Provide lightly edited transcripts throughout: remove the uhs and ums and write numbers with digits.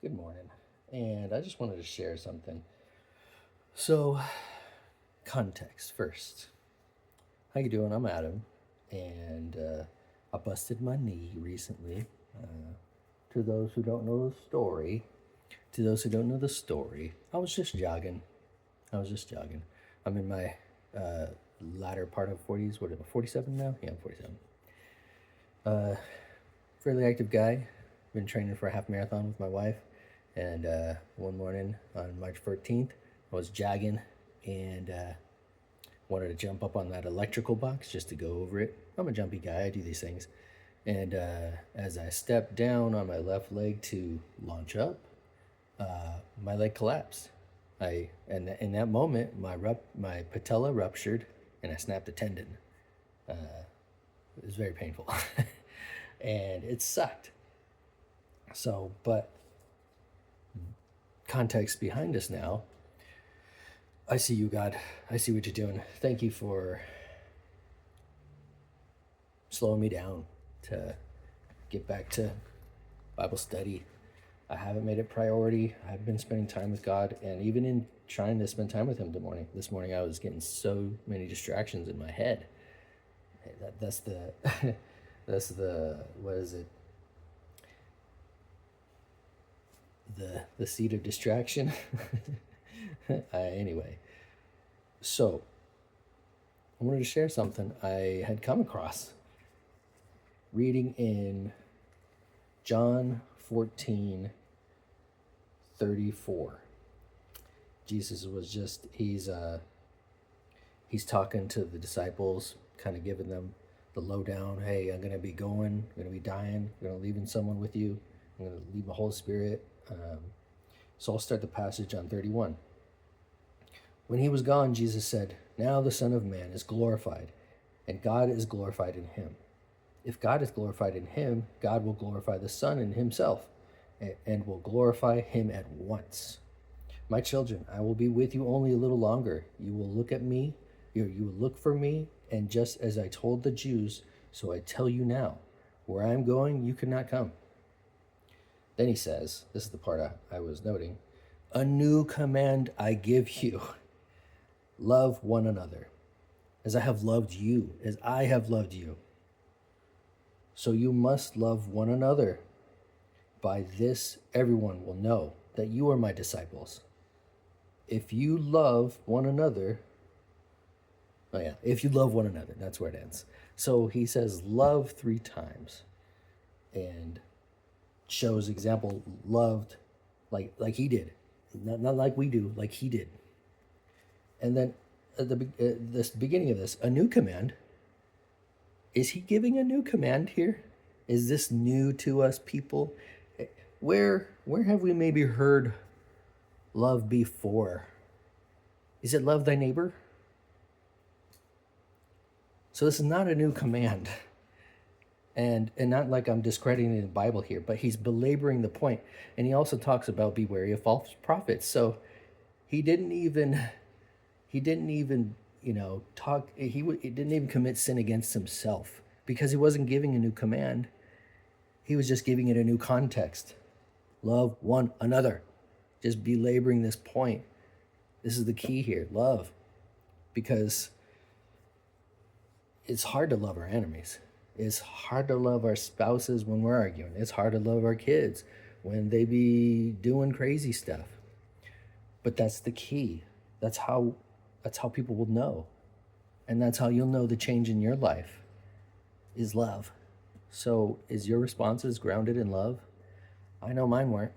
Good morning. And I just wanted to share something. So, context first. How you doing? I'm Adam, and I busted my knee recently. To those who don't know the story, I was just jogging. I'm in my latter part of 40s. What am I, 47 now? Yeah, I'm 47. Fairly active guy. Been training for a half marathon with my wife. And one morning on March 14th, I was jogging and wanted to jump up on that electrical box just to go over it. I'm a jumpy guy, I do these things. And as I stepped down on my left leg to launch up, my leg collapsed. And in that moment, my patella ruptured and I snapped a tendon. It was very painful. And it sucked. So, but context behind us now. I see you, God. I see what you're doing. Thank you for slowing me down to get back to Bible study. I haven't made it priority. I've been spending time with God, and even in trying to spend time with Him this morning I was getting so many distractions in my head. That's the that's the what is it? The seed of distraction. Anyway, so I wanted to share something I had come across reading in John 14:34. Jesus was just he's talking to the disciples, kind of giving them the lowdown. Hey, I'm gonna be going, I'm gonna be dying, I'm gonna leaving someone with you, I'm gonna leave my Holy Spirit. So I'll start the passage on 31. When he was gone, Jesus said, "Now the Son of Man is glorified, and God is glorified in him. If God is glorified in him, God will glorify the Son in himself, and will glorify him at once. My children, I will be with you only a little longer. You will look at me, you will look for me, and just as I told the Jews, so I tell you now, where I am going, you cannot come." Then he says, this is the part I was noting, "A new command I give you. Love one another, as I have loved you, as I have loved you. So you must love one another. By this, everyone will know that you are my disciples. If you love one another," if you love one another, that's where it ends. So he says love 3 times and shows example loved like he did. Not like we do, like he did. And then at this beginning of this, a new command. Is he giving a new command here? Is this new to us people? Where have we maybe heard love before? Is it love thy neighbor? So this is not a new command. And not like I'm discrediting the Bible here, but he's belaboring the point. And he also talks about be wary of false prophets. So he didn't even talk. He didn't even commit sin against himself because he wasn't giving a new command. He was just giving it a new context. Love one another. Just belaboring this point. This is the key here. Love. Because it's hard to love our enemies. It's hard to love our spouses when we're arguing. It's hard to love our kids when they be doing crazy stuff. But that's the key. That's how people will know. And that's how you'll know the change in your life is love. So is your responses grounded in love? I know mine weren't.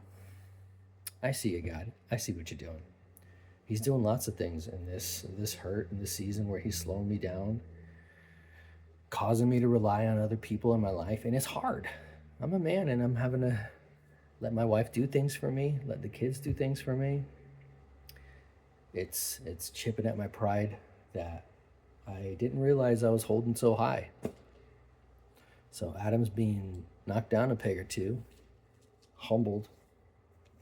I see you, God. I see what you're doing. He's doing lots of things in this hurt, in this season where he's slowing me down, causing me to rely on other people in my life. And it's hard. I'm a man and I'm having to let my wife do things for me, let the kids do things for me. It's chipping at my pride that I didn't realize I was holding so high. So Adam's being knocked down a peg or two, humbled.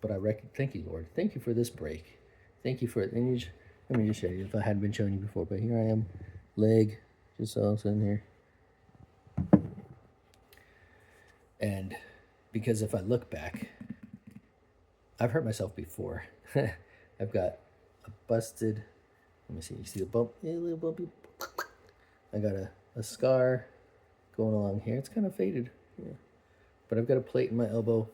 But thank you, Lord. Thank you for this break. Thank you for it. And let me just show you if I hadn't been showing you before. But here I am, leg, just all sitting here. And because if I look back, I've hurt myself before. I've got a busted, let me see, you see the bump? Yeah, a little bumpy. I got a scar going along here. It's kind of faded. Yeah. But I've got a plate in my elbow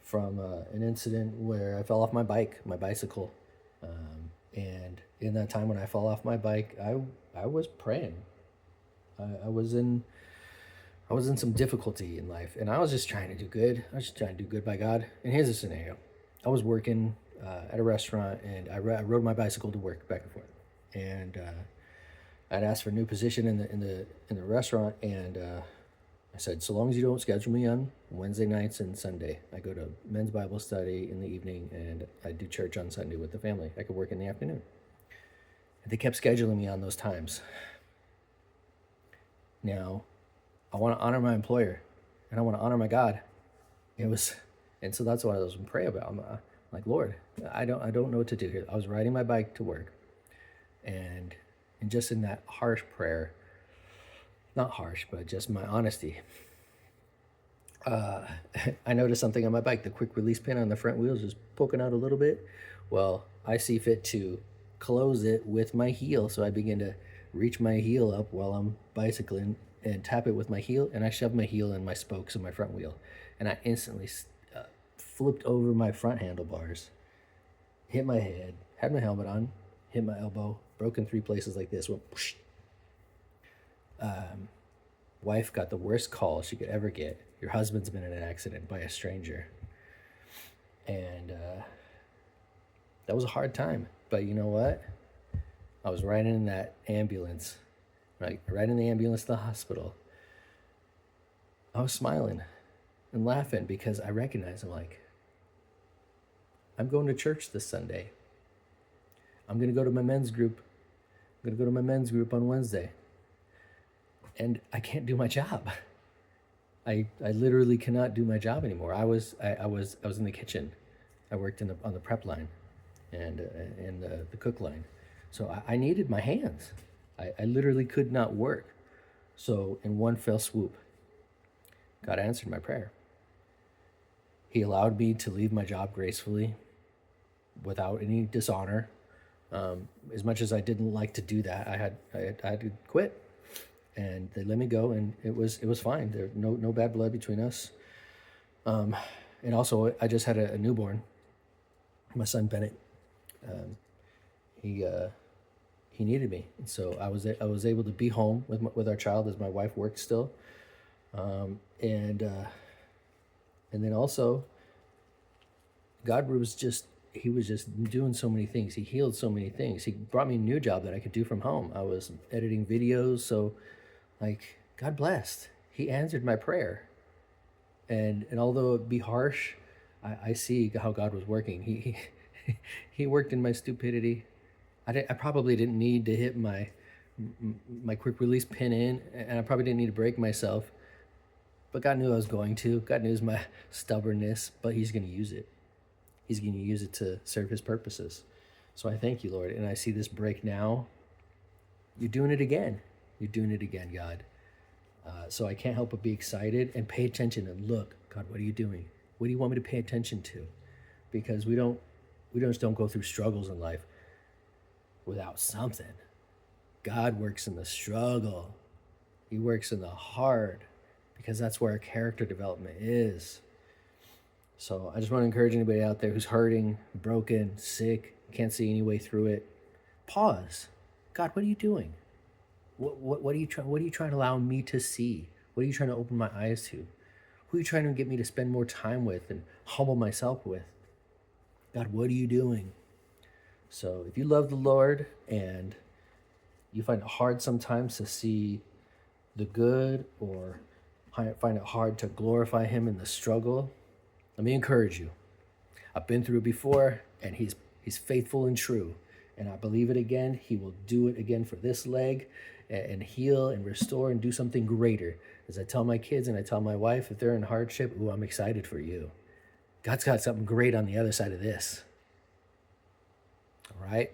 from an incident where I fell off my bicycle. And in that time when I fell off my bike, I was praying. I was in some difficulty in life, and I was just trying to do good. I was just trying to do good by God. And here's the scenario: I was working at a restaurant, and I rode my bicycle to work back and forth. And I'd asked for a new position in the restaurant, and I said, so long as you don't schedule me on Wednesday nights and Sunday. I go to men's Bible study in the evening, and I do church on Sunday with the family. I could work in the afternoon. And they kept scheduling me on those times. Now, I want to honor my employer, and I want to honor my God. And so that's what I was praying about. I'm like, Lord, I don't know what to do here. I was riding my bike to work, and just in that harsh prayer, not harsh, but just my honesty, I noticed something on my bike. The quick release pin on the front wheels is poking out a little bit. Well, I see fit to close it with my heel, so I begin to reach my heel up while I'm bicycling and tap it with my heel, and I shove my heel in my spokes of my front wheel, and I instantly flipped over my front handlebars, hit my head, had my helmet on, hit my elbow, broke in 3 places like this, went whoosh. Wife got the worst call she could ever get. Your husband's been in an accident by a stranger. And that was a hard time. But you know what? I was riding in that ambulance, right in the ambulance to the hospital. I was smiling and laughing because I recognized, I'm going to church this Sunday. I'm going to go to my men's group. I'm going to go to my men's group on Wednesday. And I can't do my job. I literally cannot do my job anymore. I was in the kitchen. I worked on the prep line and in the cook line. So I needed my hands. I literally could not work. So in one fell swoop, God answered my prayer. He allowed me to leave my job gracefully without any dishonor. As much as I didn't like to do that, I had to quit. And they let me go, and it was fine. There no bad blood between us. And also, I just had a newborn, my son Bennett. He needed me, and so I was able to be home with our child as my wife worked still. And then also, God was just doing so many things. He healed so many things. He brought me a new job that I could do from home. I was editing videos, so God blessed. He answered my prayer. And although it be harsh, I see how God was working. He worked in my stupidity. I probably didn't need to hit my quick release pin in, and I probably didn't need to break myself. But God knew I was going to. God knows my stubbornness, but He's going to use it. He's going to use it to serve His purposes. So I thank you, Lord. And I see this break now. You're doing it again. You're doing it again, God. So I can't help but be excited and pay attention and look, God, what are you doing? What do you want me to pay attention to? Because we just don't go through struggles in life without something. God works in the struggle. He works in the hard, because that's where our character development is. So I just want to encourage anybody out there who's hurting, broken, sick, can't see any way through it. Pause. God, what are you doing? What are you trying to allow me to see? What are you trying to open my eyes to? Who are you trying to get me to spend more time with and humble myself with? God, what are you doing? So if you love the Lord and you find it hard sometimes to see the good, or find it hard to glorify Him in the struggle, let me encourage you. I've been through it before, and He's faithful and true. And I believe it again. He will do it again for this leg, and heal and restore and do something greater. As I tell my kids and I tell my wife, if they're in hardship, I'm excited for you. God's got something great on the other side of this. All right?